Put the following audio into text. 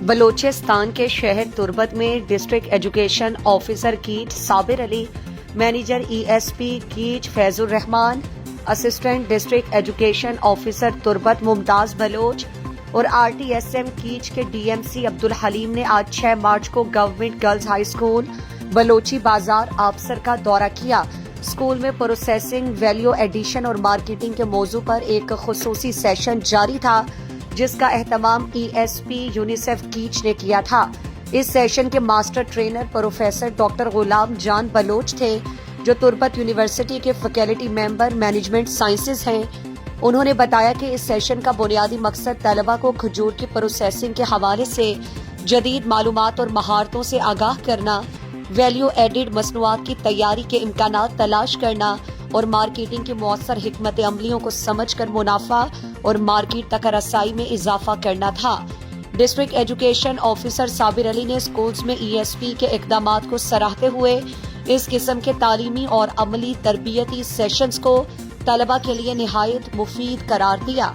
बलोचिस्तान के शहर तुर्बत में डिस्ट्रिक्ट एजुकेशन ऑफिसर कीट साबिर अली, मैनेजर ईएसपी कीट Faizur Rahman, assistant district education officer Turbat Mumtaz Baloch और आरटीएसएम कीच के डीएमसी अब्दुल हलीम ने आज 6 मार्च को government girls high school Balochi बाजार आबसर का दौरा किया। स्कूल में प्रोसेसिंग, वैल्यू एडिशन और मार्केटिंग के मौजू पर एक खुसूसी सेशन जारी था, जिसका एहतमाम ईएसपी यूनिसेफ कीच ने किया था। इस सेशन के मास्टर ट्रेनर प्रोफेसर डॉक्टर गुलाम जान बलोच थे, जो तुर्बत यूनिवर्सिटी के फैकल्टी मेंबर मैनेजमेंट साइंसेज हैं। उन्होंने बताया कि इस सेशन का बुनियादी मकसद तलबा को खजूर की प्रोसेसिंग के हवाले से जदीद मालूमात और महारतों से आगाह करना, वैल्यू एडिड मसनूआत की तैयारी के इम्कानात तलाश करना और मार्केटिंग की मौसर हिकमत अमलियों को समझ कर मुनाफा और मार्केट तक रसाई में इजाफा करना था। District education officer Sabir Ali ने स्कूल्स में ईएसपी के इकदामात को सराहते हुए इस किस्म के तालीमी और अमली तरबियती सेशंस को तलबा के लिए निहायत मुफीद करार दिया।